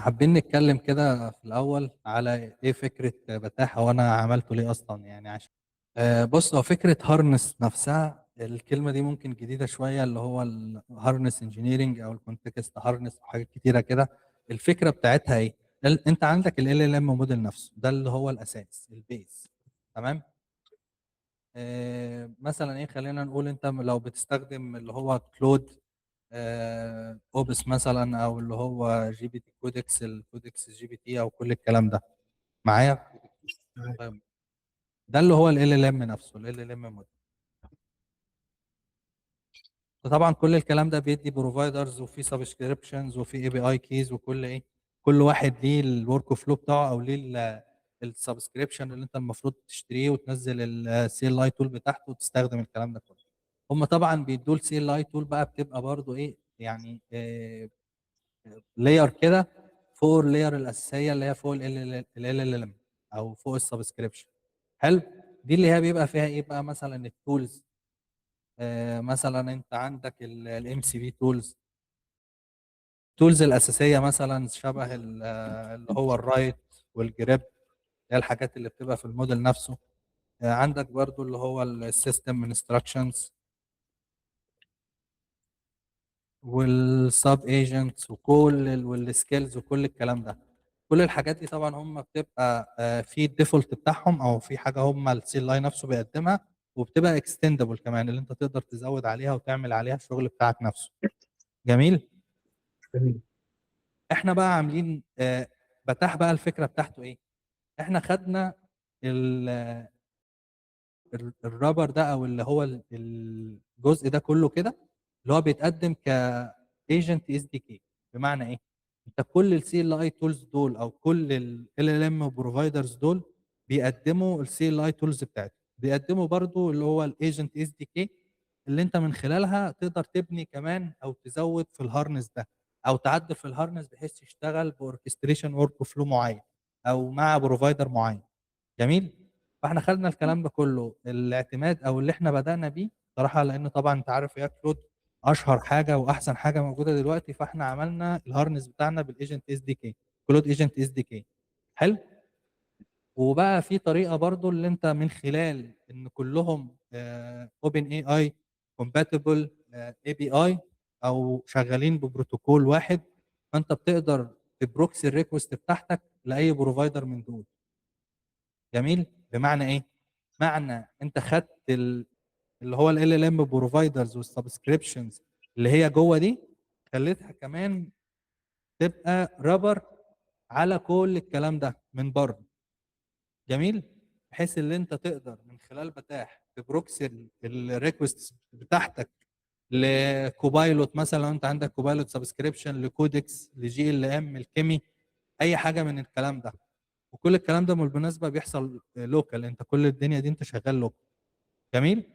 حابين نتكلم كده في الأول على إيه فكرة بتاحة وأنا عملته ليه أصلا يعني عشان بص، هو فكرة هارنس نفسها الكلمة دي ممكن جديدة شوية، اللي هو الهارنس انجينيرنج أو الكونتكست هارنس وحاجات كتيرة كده. الفكرة بتاعتها إيه؟ أنت عندك ال LLM موديل نفسه ده اللي هو الأساس البيز. تمام. مثلا إيه، خلينا نقول أنت لو بتستخدم اللي هو كلود اوبس مثلا، او اللي هو جي بي تي كودكس، الكودكس جي بي تي او كل الكلام ده معايا. طيب، ده اللي هو ال LLM نفسه، ال LLM موديل. طبعا كل الكلام ده بيدي بروفايدرز وفي سبسكريبشنز وفي اي بي اي كيز وكل ايه، كل واحد ليه الورك فلو بتاعه او ليه السبسكريبشن اللي انت المفروض تشتريه وتنزل السي ال اي تول بتاعته وتستخدم الكلام ده كله. هم طبعا بيدوا السي ال اي تول بقى، بتبقى برضو ايه يعني، لاير كده فوق اللاير الاساسيه اللي هي فوق ال ام او فوق السبسكريبشن. حلو. دي اللي هي بيبقى فيها ايه بقى، مثلا التولز. مثلا انت عندك الام سي في تولز، التولز الاساسيه مثلا شبه اللي هو الرايت والجريب، هي الحاجات اللي بتبقى في الموديل نفسه. عندك برضو اللي هو السيستم انستراكشنز والسب ايجنتس والسكيلز وكل الكلام ده. كل الحاجات دي طبعا هم بتبقى في الديفولت بتاعهم، او في حاجه هم السي ال اي نفسه بيقدمها، وبتبقى اكستندبل كمان اللي انت تقدر تزود عليها وتعمل عليها الشغل بتاعك نفسه. جميل. جميل. احنا بقى عاملين بتاح بقى الفكره بتاعته ايه. احنا خدنا الرابر ده، او اللي هو الجزء ده كله كده، اللي هو بيتقدم كايجنت اس دي كي. بمعنى ايه؟ انت كل السي ال اي تولز دول او كل ال ال ام بروفايدرز دول بيقدموا السي ال اي تولز بتاعتهم، بيقدموا برضو اللي هو الايجنت اس دي كي، اللي انت من خلالها تقدر تبني كمان او تزود في الهارنس ده، او تعدل في الهارنس بحيث يشتغل باوركستريشن ورك فلو معين او مع بروفايدر معين. جميل. فاحنا خدنا الكلام ده كله، الاعتماد او اللي احنا بدأنا بيه صراحة، لان طبعا انت عارف يا كلود اشهر حاجة واحسن حاجة موجودة دلوقتي، فاحنا عملنا الهارنس بتاعنا بالايجنت اس دي كي، كلود ايجنت اس دي كي. حلو. وبقى في طريقة برضو اللي انت من خلال ان كلهم اوبن اي اي كومباتبل اي بي اي، او شغالين ببروتوكول واحد، فانت بتقدر تبروكسي الريكوست بتاعتك لاي بروفايدر من دول. جميل. بمعنى ايه؟ معنى انت خدت اللي هو ال ام بروفايدرز والسبسكريبشنز اللي هي جوه دي، خليتها كمان تبقى رابر على كل الكلام ده من بره. جميل. بحيث ان انت تقدر من خلال بتاح تبروكسي الريكوست بتاعتك لكوبايلوت، مثلا لو انت عندك كوبايلوت سبسكريبشن، لكودكس، لجي ال ام، الكيمي، اي حاجه من الكلام ده. وكل الكلام ده بالمناسبه بيحصل لوكال، انت كل الدنيا دي انت شغال لوكال. جميل.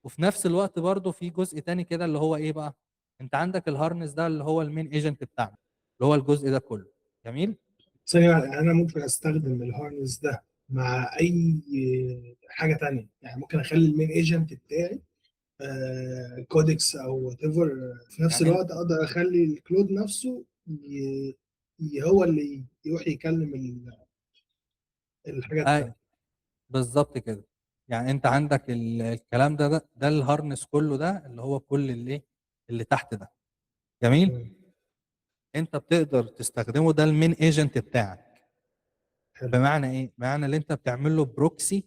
وفي نفس الوقت برضو في جزء تاني كده اللي هو ايه بقى، انت عندك الهارنس ده اللي هو المين ايجنت بتاعنا، اللي هو الجزء ده كله. جميل. ثانية، أنا ممكن أستخدم الهارنس ده مع أي حاجة تانية؟ يعني ممكن أخلي المين ايجنت بتاعي كودكس أو وات ايفر، في نفس يعني انت الوقت أقدر أخلي الكلود نفسه هو اللي يروح يكلم الحاجات آه التانية. بالظبط كده. يعني انت عندك الكلام ده الهارنس كله ده اللي هو كل اللي تحت ده. جميل. مم. انت بتقدر تستخدمه، ده المين ايجنت بتاعك. حلو. بمعنى ايه؟ بمعنى اللي انت بتعمل له بروكسي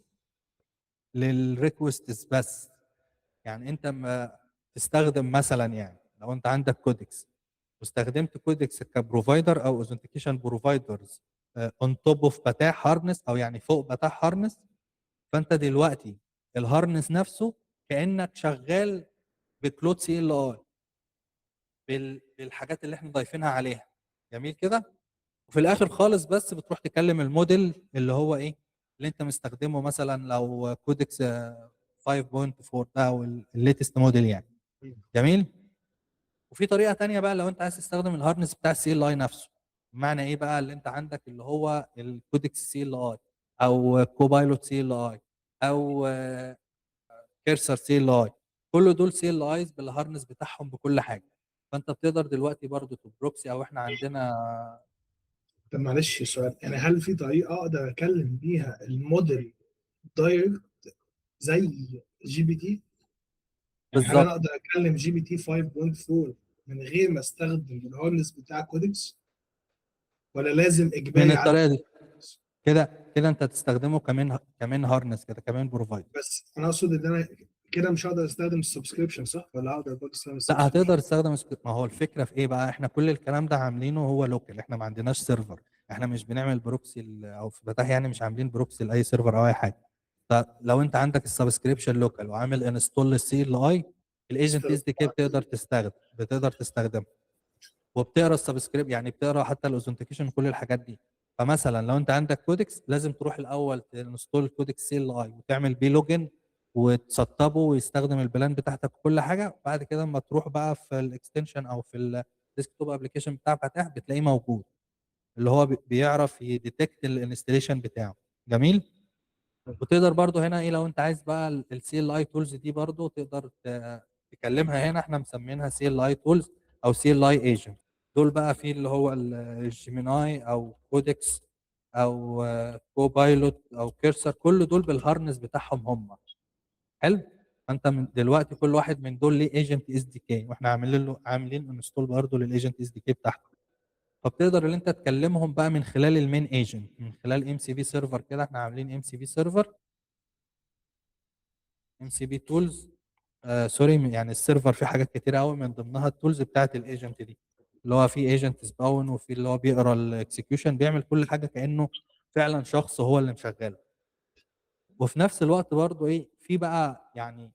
للريكوستس بس. يعني انت ما تستخدم مثلا، يعني لو انت عندك كودكس واستخدمت كودكس كبروفايدر او اوثنتيكيشن بروفايدرز اون توب اوف بتاع هارنس، او يعني فوق بتاع هارنس، فانت دلوقتي الهارنس نفسه كانك شغال بكلود سي ال اي بالحاجات اللي احنا ضايفينها عليها. جميل كده. وفي الاخر خالص بس بتروح تكلم الموديل اللي هو ايه، اللي انت مستخدمه، مثلا لو كودكس 5.4 ده او الليتست موديل يعني. مم. جميل. وفي طريقه تانية بقى لو انت عايز تستخدم الهارنس بتاع السي ال اي نفسه. بمعنى ايه بقى، اللي انت عندك اللي هو الكودكس سي ال اي، او كوبايلوت سي ال اي، او كيرسر سي ال اي. كل دول سي ال ايز بالهارنس بتاعهم بكل حاجه. فانت بتقدر دلوقتي برضو تبروكسي، او احنا عندنا طب معلش سؤال، يعني هل في طريقه اقدر اكلم بيها الموديل دايركت زي جي بي تي؟ يعني هل انا بالظبط. اقدر اكلم جي بي تي 5.4 من غير ما استخدم الهارنس بتاع كودكس، ولا لازم من اجباري يعدي الطريقه دي الكودكس؟ كده انت تستخدمه كمان هارنس كده، كمان بروفايد. بس انا اقصد ان انا كده مش هقدر استخدم السبسكريبشن، صح؟ ولا هقدر برضه استخدم لا، السبسكريبشن؟ هتقدر تستخدم ما هو الفكره في ايه بقى، احنا كل الكلام ده عاملينه هو لوكال، احنا ما عندناش سيرفر. احنا مش بنعمل بروكسي او في فتح يعني مش عاملين بروكسي لاي سيرفر او اي حاجه. فلو انت عندك السبسكريبشن لوكال وعامل انستول للسي ال اي، الايجنت اس دي كي بتقدر تستخدمه. وبتقرا السبسكريبت، يعني بتقرا حتى الاوثنتيكيشن وكل الحاجات دي. فمثلا لو انت عندك كودكس، لازم تروح الاول تنستول كودكس سي ال اي وتعمل بيه لوجن وتسطبه ويستخدم البلان بتاعتك وكل حاجه. بعد كده اما تروح بقى في الاكستنشن او في الديسكتوب ابلكيشن بتاع فتح، بتلاقيه موجود، اللي هو بيعرف يديتكت الانستليشن بتاعه. جميل. وتقدر برضو هنا ايه، لو انت عايز بقى السي ال اي تولز دي برضو تقدر تكلمها هنا. احنا مسمينها سي ال اي تولز او سي ال اي ايجنت. دول بقى في اللي هو الجيميناي او كودكس او كوبايلوت او كيرسر، كل دول بالهارنس بتاعهم هم. حلو. فانت من دلوقتي كل واحد من دول ليه ايجنت اس دي كي، واحنا عاملين انستول برضو للايجنت اس دي كي بتاعته. فبتقدر ان انت تكلمهم بقى من خلال المين ايجنت، من خلال ام سي بي سيرفر كده. احنا عاملين ام سي بي سيرفر، ام سي بي تولز. سوري، يعني السيرفر فيه حاجات كتيره قوي، من ضمنها التولز بتاعت الايجنت دي، اللي هو في ايجنت سباون، وفي اللي هو بيقرا الاكسكيوشن، بيعمل كل حاجه كانه فعلا شخص هو اللي مشغله. وفي نفس الوقت برضو ايه، في بقى يعني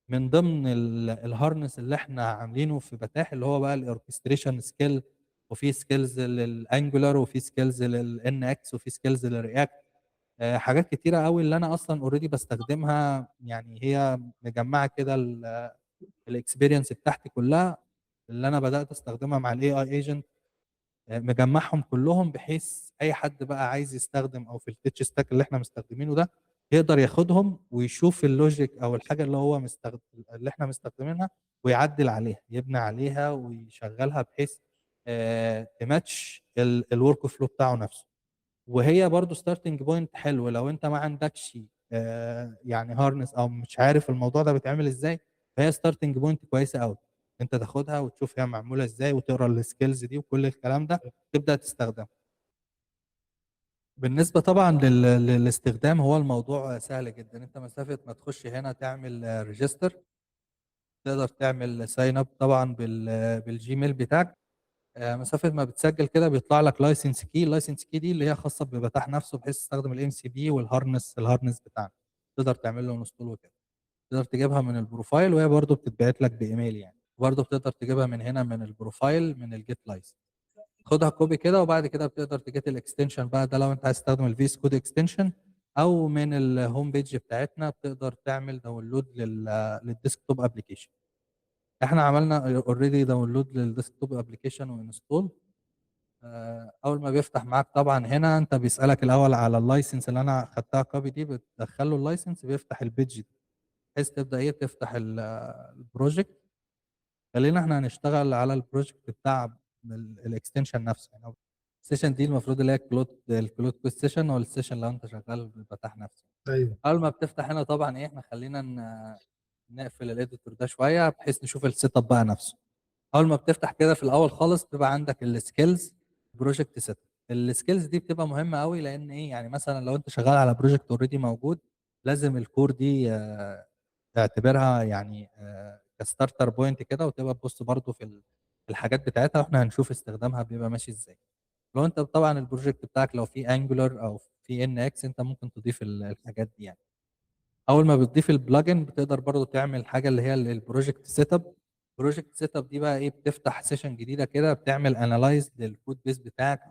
من ضمن الهارنس اللي احنا عاملينه في بتاح، اللي هو بقى الاوركستريشن سكيل. وفي سكيلز للانجولار، وفي سكيلز للان اكس، وفي سكيلز للرياكت. حاجات كتيره قوي اللي انا اصلا اوريدي بستخدمها، يعني هي مجمعه كده الاكسبيرينس بتاعتي كلها، اللي انا بدات استخدمها مع الاي اي ايجنت. مجمعهم كلهم بحيث اي حد بقى عايز يستخدم، او في التتش ستاك اللي احنا مستخدمينه ده، يقدر ياخدهم ويشوف اللوجيك او الحاجه اللي هو اللي احنا مستخدمينها، ويعدل عليها، يبني عليها ويشغلها بحيث تماتش الورك فلو بتاعه نفسه. وهي برضو ستارتنج بوينت حلو لو انت ما عندكش يعني هارنس، او مش عارف الموضوع ده بيتعمل ازاي. فهي ستارتنج بوينت كويسه قوي، انت تاخدها وتشوف هي معموله ازاي، وتقرا السكيلز دي وكل الكلام ده، تبدا تستخدمها. بالنسبه طبعا للاستخدام، هو الموضوع سهل جدا. انت مسافه ما تخش هنا تعمل ريجستر، تقدر تعمل ساين اب طبعا بالجيميل بتاعك. مسافه ما بتسجل كده بيطلع لك لايسنس كي. اللايسنس كي دي اللي هي خاصه بمتاح نفسه، بحيث تستخدم الام سي بي الهارنس بتاعنا. تقدر تعمل له انستول وكده. تقدر تجيبها من البروفايل، وهي برضو بتتبعت لك بايميل يعني. برضو بتقدر تجيبها من هنا من البروفايل من الجيت لايسنس. خدها كوبي كده، وبعد كده بتقدر تجيت الاكستنشن بقى ده، لو انت عايز تستخدم الفيس كود اكستنشن. او من الهوم بيج بتاعتنا بتقدر تعمل داونلود للديسكتوب ابلكيشن. احنا عملنا اوريدي داونلود للديسكتوب ابلكيشن وانستول. اول ما بيفتح معاك طبعا هنا، انت بيسالك الاول على اللايسنس اللي انا خدتها كوبي دي، بتدخله اللايسنس، بيفتح البيج دي، بحيث تبدا ايه تفتح البروجكت. خلينا احنا هنشتغل على البروجكت بتاع الاكستنشن نفسه يعني. السيشن دي المفروض اللي هي الكلود كويست سيشن، او السيشن لو انت شغال بالفتح نفسه. ايوه. اول ما بتفتح هنا طبعا ايه، احنا خلينا نقفل الاديتور ده شويه بحيث نشوف السيت اب بقى نفسه. اول ما بتفتح كده في الاول خالص، بيبقى عندك السكيلز بروجكت سيت. السكيلز دي بتبقى مهمه قوي، لان ايه يعني، مثلا لو انت شغال على بروجكت اوريدي موجود، لازم الكور دي تعتبرها يعني كستارتر بوينت كده، وتبقى تبص برضو في الحاجات بتاعتها، واحنا هنشوف استخدامها بيبقى ماشي ازاي. لو انت طبعا البروجكت بتاعك لو في انجولار او في ان اكس، انت ممكن تضيف الحاجات دي يعني. اول ما بتضيف البلجن، بتقدر برضو تعمل حاجه اللي هي البروجكت سيت اب. البروجكت سيت اب دي بقى ايه، بتفتح سيشن جديده كده، بتعمل انالايز للكود بيس بتاعك.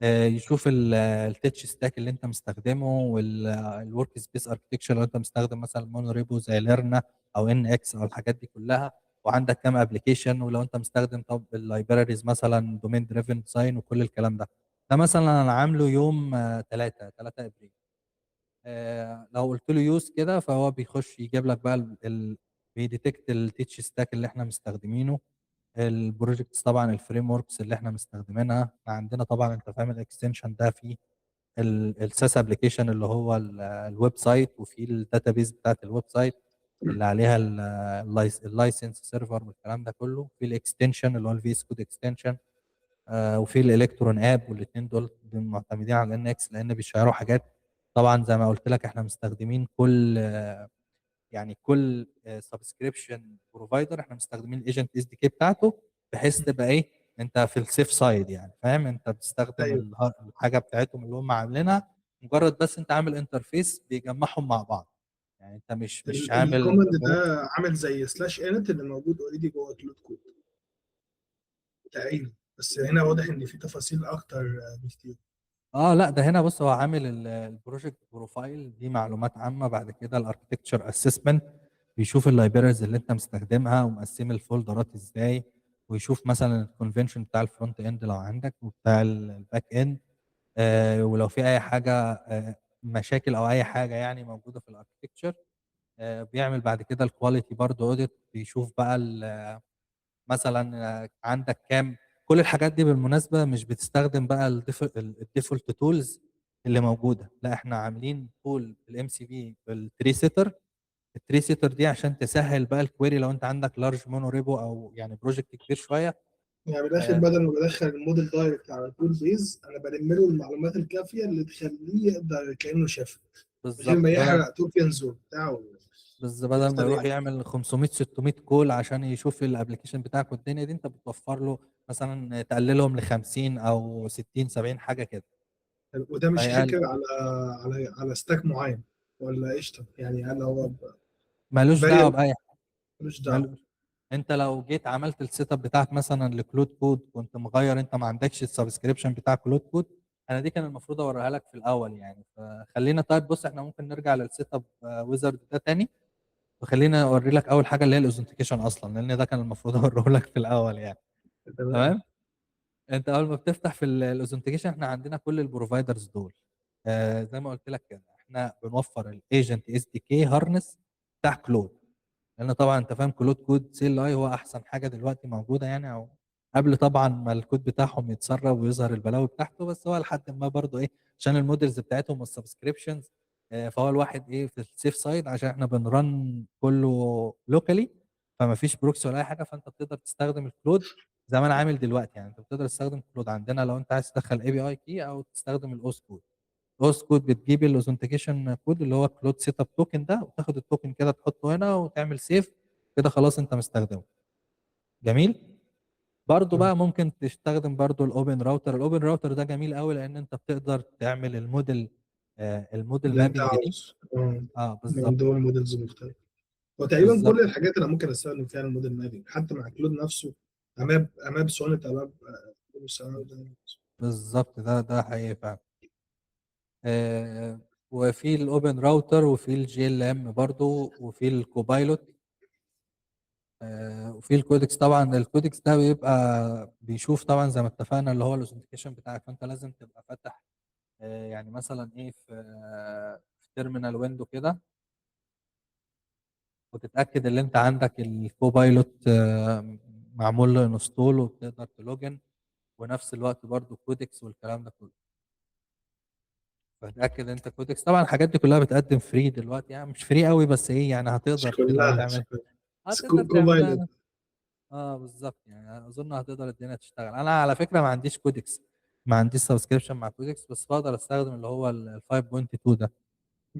يشوف التتش ستاك اللي انت مستخدمه، والورك سبيس اركتكشر لو انت مستخدم مثلا مونوريبو زي ليرنا او ان اكس او الحاجات دي كلها. وعندك كام ابلكيشن، ولو انت مستخدم طب اللايبراريز مثلا دومين دريفن ديزاين وكل الكلام ده. ده مثلا انا عامله يوم 3 ابريل. لو قلت له يوز كده، فهو بيخش يجيب لك بقى بيديتكت التيتش ستاك اللي احنا مستخدمينه. البروجكتس طبعا الفريم وركس اللي احنا مستخدمينها. إحنا عندنا طبعا انت فاهم الاكستنشن ده فيه الساس ابلكيشن اللي هو الويب سايت، وفي الداتابيز بتاعت الويب سايت اللي عليها اللايسنس سيرفر والكلام ده كله، في الاكستنشن اللي هو الفي اس كود اكستنشن، وفي الالكترون اب، والاثنين دول معتمدين على ان اكس لان بيشيروا حاجات. طبعا زي ما قلت لك احنا مستخدمين كل يعني كل سبسكريبشن بروفايدر احنا مستخدمين الايجنت اس دي كي بتاعته، بحيث تبقى ايه انت في السيف سايد يعني فاهم، انت بتستخدم ايوه. الحاجه بتاعتهم اللي هم عاملينها، مجرد بس انت عامل انترفيس بيجمعهم مع بعض، يعني انت مش عامل الكوماند بروكس. ده عامل زي سلاش انت اللي موجود اوريدي جوه كلود كود تقريبا، بس هنا واضح ان في تفاصيل اكتر بكتير. اه لا ده هنا بص هو عامل البروجكت بروفايل دي معلومات عامه، بعد كده الاركتكتشر اسسمنت بيشوف اللايبريز اللي انت مستخدمها ومقسم الفولدرات ازاي، ويشوف مثلا الكونفنشن بتاع الفرونت اند لو عندك وبتاع الباك اند، ولو في اي حاجه مشاكل او اي حاجه يعني موجوده في الاركتكتشر. بيعمل بعد كده الكواليتي برضه اوديت، بيشوف بقى مثلا عندك كام. كل الحاجات دي بالمناسبة مش بتستخدم بقى الديفولت تولز اللي موجودة، لا احنا عاملين تول الام سي بي بالتري سيتر. التري سيتر دي عشان تسهل بقى الكويري لو انت عندك لارج مونوريبو او يعني بروجكت كبير شوية. يعني من الاخر آه، بدل ما بدخل الموديل دايركت على الكود بيز، انا بلم له المعلومات الكافيه اللي تخليه يقدر كانه شافه من غير بالظبط، ما بدل يحرق توكنز وبتاعه بدل ما ويفضل يروح يعمل. يعمل 500 600 كول عشان يشوف الابلكيشن بتاعك والدنيا دي، انت بتوفر له مثلا تقللهم ل 50 او 60 70 حاجة كده. وده مش فيقل حكر على ستاك معين ولا قشطه؟ يعني هل هو ملوش دعوة فاريبل بأي ملوش دعوه؟ حاجة. انت لو جيت عملت السيت اب بتاعك مثلا لكلود كود، كنت مغير انت ما عندكش السبسكريبشن بتاع كلود كود، انا دي كان المفروض اوريها لك في الاول يعني. فخلينا طيب بص احنا ممكن نرجع للسيت اب ويزارد ده تاني، وخلينا اوري لك اول حاجه اللي هي الاوثنتيكيشن اصلا، لان ده كان المفروض اوريه لك في الاول يعني. تمام. تمام. انت اول ما بتفتح في الاوثنتيكيشن احنا عندنا كل البروفايدرز دول، زي ما قلت لك كده احنا بنوفر الايجنت اس دي كي هارنس بتاع كلود، لان طبعا انت فاهم كلود كود سي ال اي هو احسن حاجه دلوقتي موجوده يعني، او قبل طبعا ما الكود بتاعهم يتسرب ويظهر البلاوي بتاعته، بس هو لحد ما برضو ايه عشان المودلز بتاعتهم والسبسكريبشنز. فهو الواحد ايه في السيف سايد عشان احنا بنرن كله لوكالي، فما فيش بروكسي ولا اي حاجه، فانت بتقدر تستخدم الكلود زي ما انا عامل دلوقتي يعني. انت بتقدر تستخدم كلود عندنا لو انت عايز تدخل اي بي اي كي او تستخدم الاوس كود. الاوس كود بتجيب الاوثنتيكيشن كود اللي هو كلود سيت اب توكن ده، وتاخد التوكن كده تحطه هنا وتعمل سيف كده خلاص انت مستخدمه. جميل. برضو تمام. بقى ممكن تستخدم برضو الاوبن راوتر. الاوبن راوتر ده جميل قوي لان انت بتقدر تعمل الموديل اللي انت مابنج دي. عاوزه اه من بالظبط. دول موديلز مختلفه. وتقريبا كل بالظبط. الحاجات اللي ممكن استخدم فيها الموديل مابنج حتى مع كلود نفسه، اماب سونيت، اماب بالظبط ده حقيقي فعلا. آه وفي الاوبن راوتر وفي الجي ال ام برضو وفي الكوبايلوت، وفي الكودكس. طبعا الكودكس ده بيبقى بيشوف طبعا زي ما اتفقنا اللي هو الاوثنتيكيشن بتاعك، فانت لازم تبقى فاتح يعني مثلا ايه في تيرمينال ويندو كده، وتتاكد ان انت عندك الكوبايلوت معمول له انستول وبتقدر تلوجن، ونفس الوقت برضو كودكس والكلام ده كله. فتاكد انت كودكس. طبعا الحاجات دي كلها بتقدم فري دلوقتي يعني، مش فري قوي بس ايه يعني مش هتقدر كده كلها تعمل. بس هتقدر كوبايلوت. تعملها. اه بالظبط يعني اظن هتقدر الدنيا تشتغل. انا على فكره ما عنديش كودكس، ما عنديش سبسكريبشن مع كودكس، بس بقدر استخدم اللي هو ال 5.2 ده.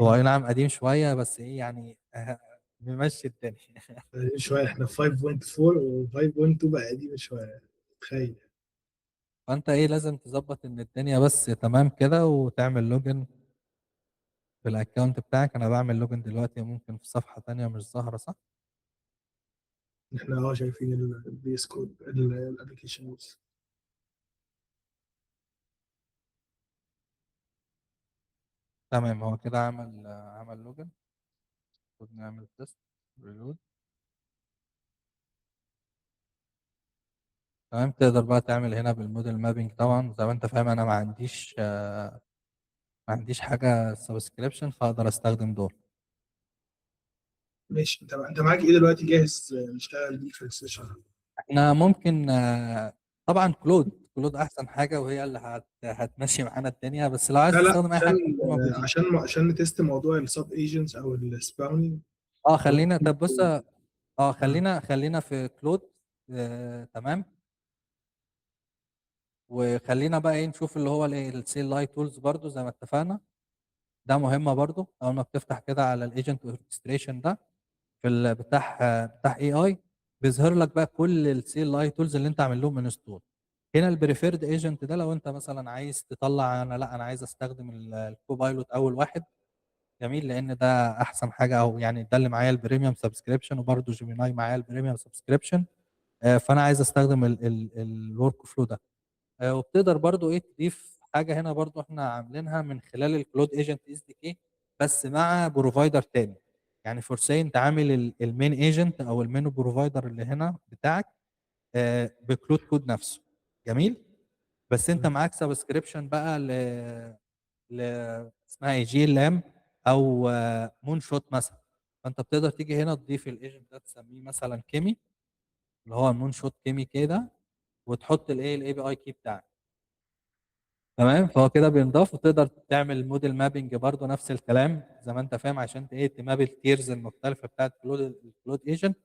هو اي نعم قديم شويه بس ايه يعني بيمشي الدنيا. شويه احنا 5.4 و 5.2 بقى قديم شويه، تخيل. فانت ايه لازم تظبط ان الدنيا بس تمام كده وتعمل لوجن في الاكونت بتاعك. انا بعمل لوجن دلوقتي ممكن في صفحه تانية مش ظاهره صح. احنا شايفين البيس كود الابلكيشن. تمام هو كده عمل لوجن. المفروض نعمل تيست ريلود. تمام تقدر بقى تعمل هنا بالموديل مابينج. طبعا زي ما انت فاهم انا ما عنديش حاجه سبسكريبشن فاقدر استخدم دول. ماشي. انت معاك ايه دلوقتي جاهز نشتغل بيه في السيشن؟ احنا ممكن طبعا كلود احسن حاجه، وهي اللي هتمشي معانا الدنيا، بس لو عايز لا لا، تستخدم اي عشان حاجه الاثنين موجودين. عشان نتست موضوع السب ايجنتس او السباونينج. اه خلينا، طب بص، آه. خلينا في كلود. تمام. وخلينا بقى ايه نشوف اللي هو الايه السيل لاي تولز برضو زي ما اتفقنا. ده مهمه برضو، اول ما بتفتح كده على الايجنت اوركستريشن ده في بتاع اي اي، بيظهر لك بقى كل السيل لاي تولز اللي انت عامل لهم انستول. هنا البريفيرد ايجنت ده لو انت مثلا عايز تطلع، انا لا انا عايز استخدم الكوبايلوت اول واحد، جميل، لان ده احسن حاجه، او يعني ده اللي معايا البريميوم سبسكريبشن، وبرده جيميناي معايا البريميوم سبسكريبشن. فانا عايز استخدم الورك فلو ده. وبتقدر برضو ايه تضيف حاجه هنا برضو احنا عاملينها من خلال الكلود ايجنت اس دي كي، بس مع بروفايدر تاني. يعني فورسي انت عامل المين ايجنت او المين بروفايدر اللي هنا بتاعك بكلود كود نفسه، جميل. بس انت معاك سبسكريبشن بقى ل اسمها ايه جي ال ام، او مون شوت مثلا. فانت بتقدر تيجي هنا تضيف الايجنت ده تسميه مثلا كيمي، اللي هو المون شوت كيمي كده، وتحط الايه الاي بي اي كي بتاعك. تمام، فهو كده بينضاف، وتقدر تعمل موديل مابنج برضو نفس الكلام زي ما انت فاهم، عشان ايه تماب التيرز المختلفه بتاعت الكلود ايجنت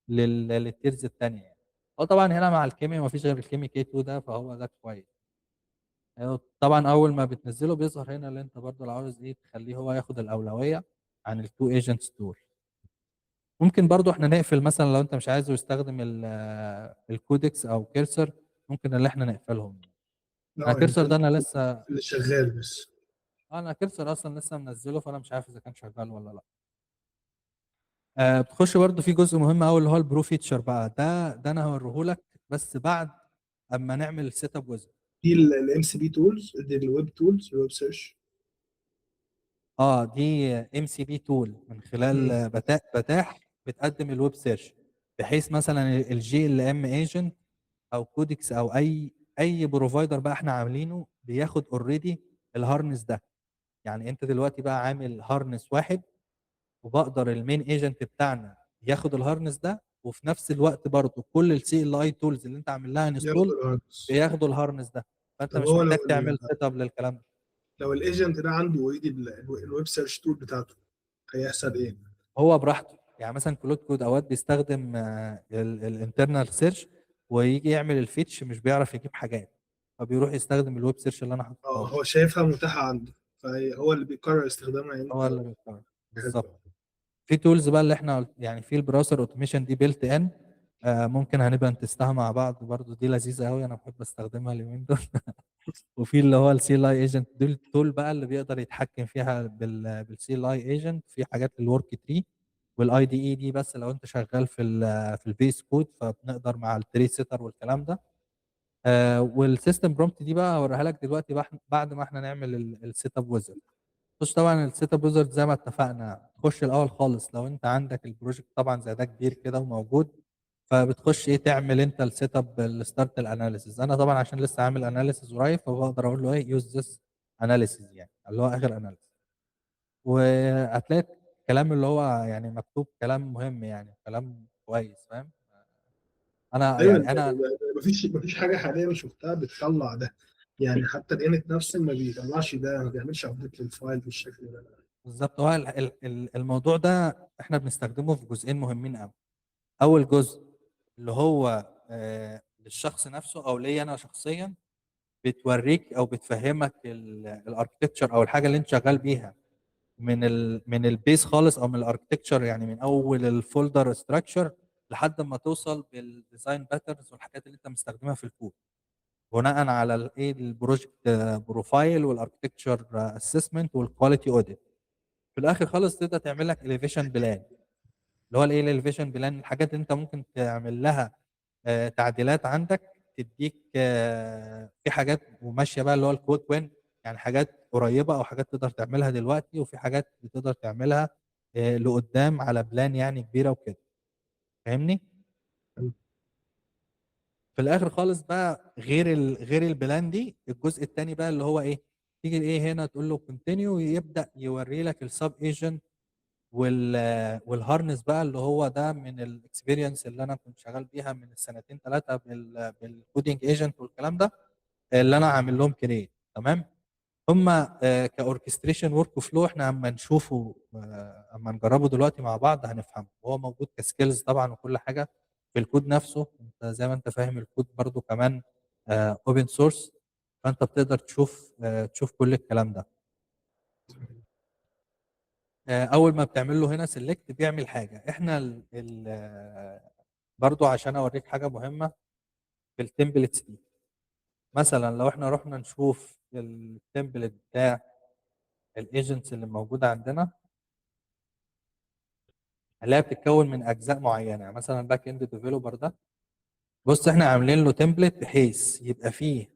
للتيرز الثانيه يعني. هو طبعا هنا مع الكيمي ما فيش غير الكيمي كي 2 ده، فهو ده كويس. طبعا اول ما بتنزله بيظهر هنا اللي انت برضو لو عاوز ايه تخليه هو ياخد الاولويه عن التو ايجنتس دول. ممكن برضو احنا نقفل مثلا لو انت مش عايزه يستخدم الكودكس او كيرسر، ممكن اللي احنا نقفلهم. انا لا يعني كيرسر ده انا لسه، اللي شغال بس. انا كيرسر اصلا لسه منزله، فانا مش عارف اذا كان شغال ولا لا. بتخش برضو في جزء مهم قوي اللي هو البرو فيتشر بقى، ده انا هوريهولك بس بعد اما نعمل سيت اب ويزر. في الام سي بي تولز، دي الويب تولز، الويب سيرش. اه دي ام سي بي تول من خلال بتاح بتقدم الويب سيرش، بحيث مثلا الجي ال ام ايجنت او كودكس او اي بروفايدر بقى احنا عاملينه بياخد اوريدي الهارنس ده. يعني انت دلوقتي بقى عامل هارنس واحد، وبقدر المين ايجنت بتاعنا ياخد الهارنس ده، وفي نفس الوقت برضه كل السي ال اي تولز اللي انت عامل لها ياخد انستول الهاردس. بياخدوا الهارنس ده. فانت طب مش هو محتاج تعمل سيت اب للكلام ده. لو الايجنت ده عنده اوريدي الويب سيرش تول بتاعته، هيحصل ايه؟ هو براحته، يعني مثلا كلود كود اوقات بيستخدم الانترنال سيرش، ويجي يعمل الفيتش مش بيعرف يجيب حاجات، فبيروح يستخدم الويب سيرش اللي انا حاططها اه، له. هو شايفها متاحه عنده، فهو اللي بيقرر استخدامها هو امتى. اللي بيختار حلو. بالظبط. في تولز بقى اللي احنا يعني في البراوزر اوتوميشن دي بيلت ان، ممكن هنبقى نتستها مع بعض برضو، دي لذيذه قوي انا بحب استخدمها اليومين دول. وفي اللي هو السي ال اي ايجنت، دول تول بقى اللي بيقدر يتحكم فيها بالسي ال اي ايجنت في حاجات الورك تري والاي دي اي دي، بس لو انت شغال في البيس كود فبنقدر مع التري سيتر والكلام ده. والسيستم برومبت دي بقى هوريها لك دلوقتي بعد ما احنا نعمل السيت اب ويزرد. بص طبعا السيت اب ويزرد زي ما اتفقنا، تخش الاول خالص لو انت عندك البروجكت طبعا زي ده كبير كده وموجود، فبتخش ايه تعمل انت السيت اب الستارت الاناليسيز. انا طبعا عشان لسه عامل اناليسيز قريب، فبقدر اقول له ايه يوز ذس اناليسيز، يعني اللي هو اخر اناليسيز. وهتلاقي الكلام اللي هو يعني مكتوب كلام مهم، يعني كلام كويس، فاهم. انا ايوه، يعني انا مفيش حاجه حاليا شفتها بتطلع ده. يعني حتى الانت نفسه ما بيطلعش ده، ما بيعملش ابديت للفايل بالشكل ده. بالظبط، هو الموضوع ده احنا بنستخدمه في جزئين مهمين قوي. اول جزء اللي هو للشخص نفسه او ليا انا شخصيا، بتوريك او بتفهمك الاركتكتشر او الحاجه اللي انت شغال بيها من البيس خالص، او من الاركتكتشر، يعني من اول الفولدر ستراكشر لحد ما توصل بالديزاين باترنز والحاجات اللي انت مستخدمها في الكود، بناء على الايه البروجكت بروفايل والاركتكتشر اسسمنت والكواليتي اوديت. في الاخر خالص تقدر تعمل لك اليفيشن بلان، اللي هو الايه الاليفيشن بلان، الحاجات اللي انت ممكن تعمل لها تعديلات عندك، تديك في حاجات وماشيه بقى اللي هو الكويك وين، يعني حاجات قريبه او حاجات تقدر تعملها دلوقتي، وفي حاجات بتقدر تعملها لقدام على بلان يعني كبيره وكده، فاهمني. في الاخر خالص بقى غير البلان دي، الجزء الثاني بقى اللي هو ايه، تيجي ايه هنا تقول له كونتينيو، يبدا يوري لك السب ايجنت والهارنس بقى اللي هو ده من الاكسبيرينس اللي انا كنت شغال بيها من السنتين ثلاثه بالكودينج ايجنت والكلام ده، اللي انا عامل لهم كريت. تمام. هم كاوركستريشن ورك فلو احنا اما نشوفه، اما نجربه دلوقتي مع بعض هنفهمه. هو موجود كسكيلز طبعا وكل حاجه في الكود نفسه. انت زي ما انت فاهم الكود برضو كمان اوبن سورس، فانت بتقدر تشوف كل الكلام ده. اول ما بتعمل له هنا سيلكت بيعمل حاجه. احنا برضو عشان اوريك حاجه مهمه في التمبلتس دي. مثلا لو احنا رحنا نشوف التمبلت بتاع الايجنتس اللي موجوده عندنا، هنلاقيها بتتكون من اجزاء معينه. يعني مثلا باك اند ديفلوبر ده، بص احنا عاملين له تمبلت بحيث يبقى فيه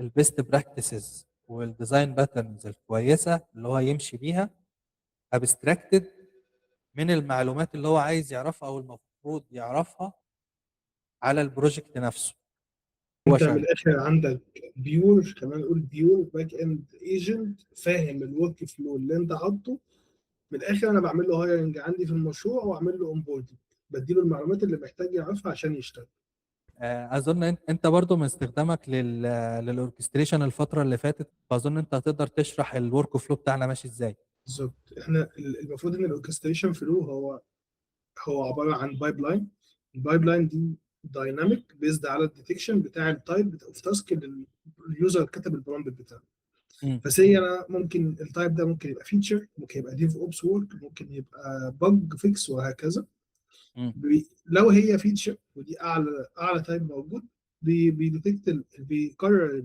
البيست براكتسز والديزاين باترنز الكويسه اللي هو يمشي بيها، ابستراكتد من المعلومات اللي هو عايز يعرفها او المفروض يعرفها على البروجكت نفسه هو انت من شغال. الاخر عندك بيور، كمان نقول بيور باك اند ايجنت فاهم الورك فلو اللي انت حاطه. من الاخر انا بعمل له هايرنج عندي في المشروع واعمل له اونبوردنج، بديله المعلومات اللي محتاج يعرفها عشان يشتغل. اظن انت برضو من استخدامك للاوركستريشن الفتره اللي فاتت، فاظن انت هتقدر تشرح الورك فلو بتاعنا ماشي ازاي. بالظبط. احنا المفروض ان الاوركستريشن فلو هو عباره عن بايب لاين. البايب لاين دي دايناميك بيزد على الديتكشن بتاع التايب اوف تاسك اللي اليوزر كتب البرومبت بتاعه. مم. فسي انا ممكن التايب ده ممكن يبقى فيتشر، ممكن يبقى ديف اوبس ورك، ممكن يبقى بج فيكس، وهكذا. مم. لو هي فيتشر ودي اعلى تايب موجود، بيديتكت بيقرر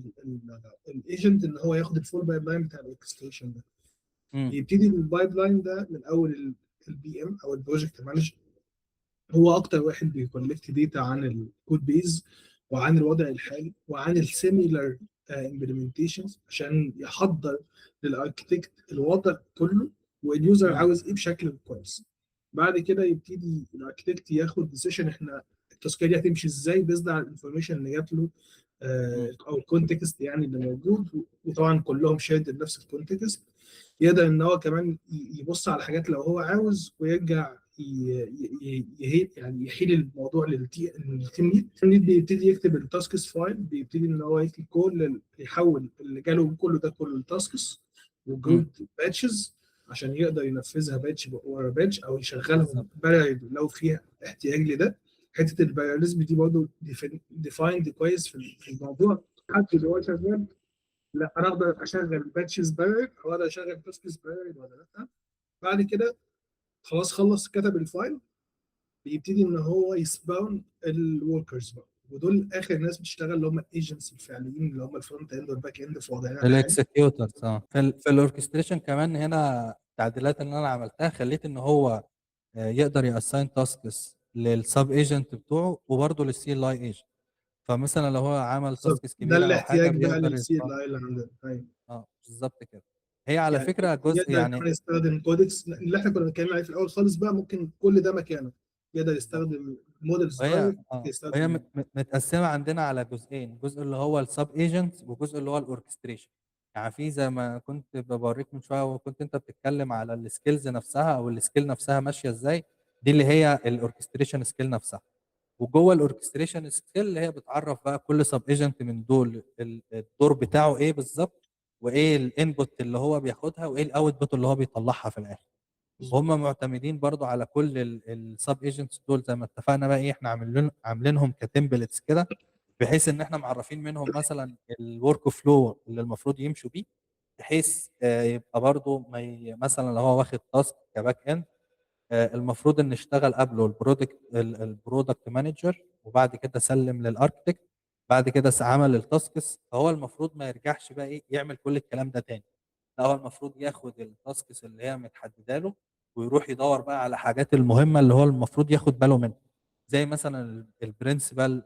الايجنت ان هو ياخد الفول بايب لاين بتاع الاوركستريشن ده. مم. يبتدي البايب لاين ده من اول البي ام او البروجكت مانجر. هو اكتر واحد بيكولكت داتا عن الكود بيز وعن الوضع الحالي وعن السيميلر امبلمنتيشنز عشان يحضر للاركتكت الوضع كله واليوزر مم. عاوز ايه بشكل كويس. بعد كده يبتدي الاركتكت ياخد ديسيشن احنا التاسكيه دي هتمشي ازاي بيزد على الانفورميشن اللي جات له، مم. او الكونتكست يعني اللي موجود. وطبعا كلهم شيرد بنفس الكونتكست. يقدر ان هو كمان يبص على حاجات لو هو عاوز ويرجع يعني يحيل الموضوع للتيم ليد. التيم ليد بيبتدي يكتب التاسكس فايل، بيبتدي ان هو يكتب يحول اللي جاله كله ده كله لتاسكس مم. وجروب باتشز عشان يقدر ينفذها باتش ورا باتش او يشغلهم بالظبط. بارل لو فيها احتياج لده. حته الباراليزم دي برضه ديفايند كويس في الموضوع. حد اللي هو شغال، لا انا اقدر اشغل باتشز بارل او اقدر اشغل تاسكس بارل ولا لا. بعد كده خلاص خلص كتب الفايل، بيبتدي ان هو يسباون الوركرز بقى، ودول اخر ناس بتشتغل اللي هم الايجنتس الفعليين اللي هم الفرونت اند والباك اند في وضعنا الحالي. الاكسكيوترز في الاوركستريشن كمان هنا التعديلات اللي انا عملتها خليت ان هو يقدر ياساين تاسكس للسب ايجنت بتوعه وبرضه للسي ال اي ايجنت. فمثلا لو هو عمل بالظبط، تاسكس ده كبيره او حاجه الاحتياج بقى بيقدر للسي ال يسبق. اي اللي عندنا. ايوه، اه بالظبط كده. هي على يعني فكره جزء يقدر يعني. كمان يستخدم كودكس اللي احنا كنا بنتكلم عليه في الاول خالص بقى، ممكن كل ده مكانه. يقدر بالظبط. يستخدم مودلز وهي دايركت، وهي يستخدم. متقسمه عندنا على جزئين، جزء اللي هو السب ايجنت وجزء اللي هو الاوركستريشن. يعني في زي ما كنت بوريك من شويه وكنت انت بتتكلم على السكيلز نفسها او السكيل نفسها ماشيه ازاي، دي اللي هي الاوركستريشن سكيل نفسها. وجوه الاوركستريشن سكيل اللي هي بتعرف بقى كل سب ايجنت من دول الدور بتاعه ايه بالظبط، وايه الانبوت اللي هو بياخدها وايه الاوتبوت اللي هو بيطلعها في الاخر. هم معتمدين برضو على كل السب ايجنتس دول زي ما اتفقنا بقى ايه، احنا عاملينهم كتمبلتس كده، بحيث ان احنا معرفين منهم مثلا الورك فلو اللي المفروض يمشوا بيه، بحيث يبقى برضو ما مثلا لو هو واخد تاسك كباك اند، المفروض ان اشتغل قبله البرودكت مانجر وبعد كده سلم للاركتكت، بعد كده عمل التاسكس. فهو المفروض ما يرجعش بقى ايه يعمل كل الكلام ده تاني. لا هو المفروض ياخد التاسكس اللي هي متحدده له ويروح يدور بقى على حاجات المهمه اللي هو المفروض ياخد باله منها، زي مثلا البرنسبل،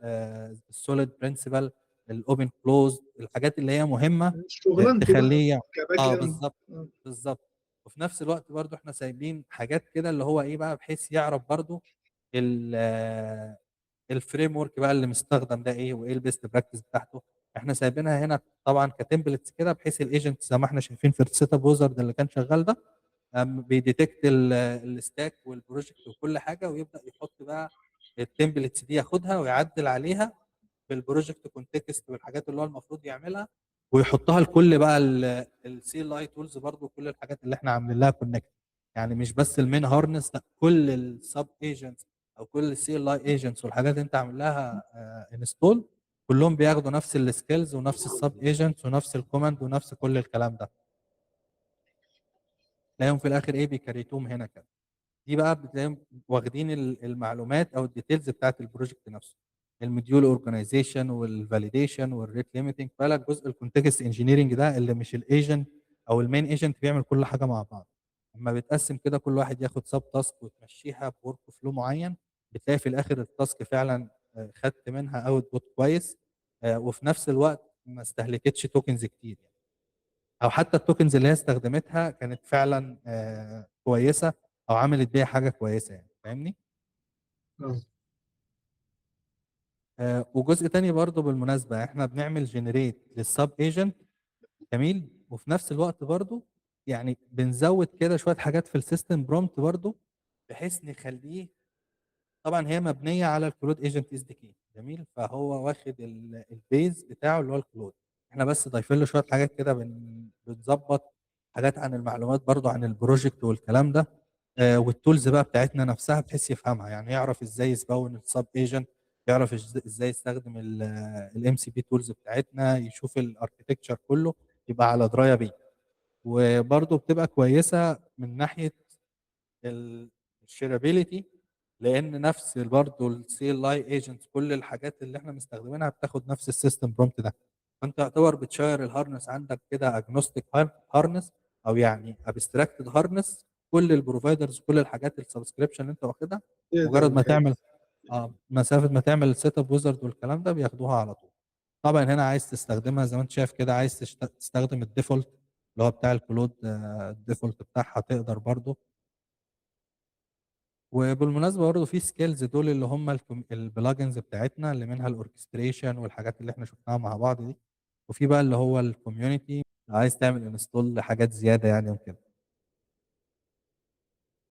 السوليد برنسبل، الاوبن كلوز، الحاجات اللي هي مهمه شغلانته بقى تخليه كباك اه اند. بالظبط. بالظبط. وفي نفس الوقت برضو احنا سايبين حاجات كده اللي هو ايه بقى بحيث يعرف برضو الفريم ورك بقى اللي مستخدم ده ايه وايه البيست براكتس بتاعته. احنا سايبينها هنا طبعا كتمبلتس كده بحيث الايجنت زي ما احنا شايفين في السيت اب ويزرد اللي كان شغال ده، بيديتكت الستاك والبروجكت وكل حاجه، ويبدا يحط بقى التمبلتس دي، ياخدها ويعدل عليها بالبروجكت كونتكست والحاجات اللي هو المفروض يعملها، ويحطها لكل بقى السي ال اي تولز برضو، كل الحاجات اللي احنا عاملين لها كونكت. يعني مش بس المين هارنس، لا كل السب ايجنتس او كل السي ال اي ايجنتس والحاجات اللي انت عامل لها انستول، كلهم بياخدوا نفس السكيلز ونفس السب ايجنتس ونفس الكوماند ونفس كل الكلام ده. تلاقيهم في الاخر ايه بيكريتوهم هنا كده. دي بقى بتلاقيهم واخدين المعلومات او الديتيلز بتاعت البروجكت نفسه، المديول اورجانيزيشن والفاليديشن والريت ليميتنج. بالك جزء الكونتكست انجينيرنج ده اللي مش الايجنت او المين ايجنت بيعمل كل حاجه مع بعض، اما بتقسم كده كل واحد ياخد سب تاسك وتمشيها بورك فلو معين، بتلاقي في الاخر التاسك فعلا خدت منها اوت بوت كويس، وفي نفس الوقت ما استهلكتش توكنز كتير يعني. او حتى التوكنز اللي هي استخدمتها كانت فعلا كويسه، او عملت بيها حاجه كويسه يعني، فاهمني؟ اه. وجزء تاني برضو بالمناسبه، احنا بنعمل جنريت للسب ايجنت، جميل، وفي نفس الوقت برضو يعني بنزود كده شويه حاجات في السيستم برومت برضو، بحيث نخليه، طبعا هي مبنيه على الكلود ايجنت اس دي كي، جميل، فهو واخد البيز بتاعه اللي هو الكلود، احنا بس ضايفين له شويه حاجات كده، بنظبط حاجات عن المعلومات برضو عن البروجكت والكلام ده، والتولز بقى بتاعتنا نفسها بحيث يفهمها، يعني يعرف ازاي يسبون السب ايجنت، يعرف ازاي يستخدم الام سي بي تولز بتاعتنا، يشوف الاركتكتشر كله، يبقى على درايه بيه. وبرضو بتبقى كويسه من ناحيه الشيرابيليتي، لان نفس برضه السي ال اي ايجنتس كل الحاجات اللي احنا مستخدمينها بتاخد نفس السيستم برومبت ده، فانت يعتبر بتشير الهارنس عندك كده اجنوستيك هارنس، او يعني ابستراكتد هارنس، كل البروفايدرز كل الحاجات السبسكريبشن اللي انت واخدها، تقدر مجرد ما بحيث. تعمل مسافه ما تعمل السيت اب ويزرد والكلام ده بياخدوها على طول. طبعا هنا عايز تستخدمها زي ما انت شايف كده، عايز تستخدم الديفولت اللي هو بتاع الكلود، الديفولت بتاعها تقدر برضه. وبالمناسبه برضه في سكيلز دول اللي هم البلجنز بتاعتنا، اللي منها الاوركستريشن والحاجات اللي احنا شفناها مع بعض دي، وفي بقى اللي هو الكوميونتي، عايز تعمل انستول لحاجات زياده يعني وكده.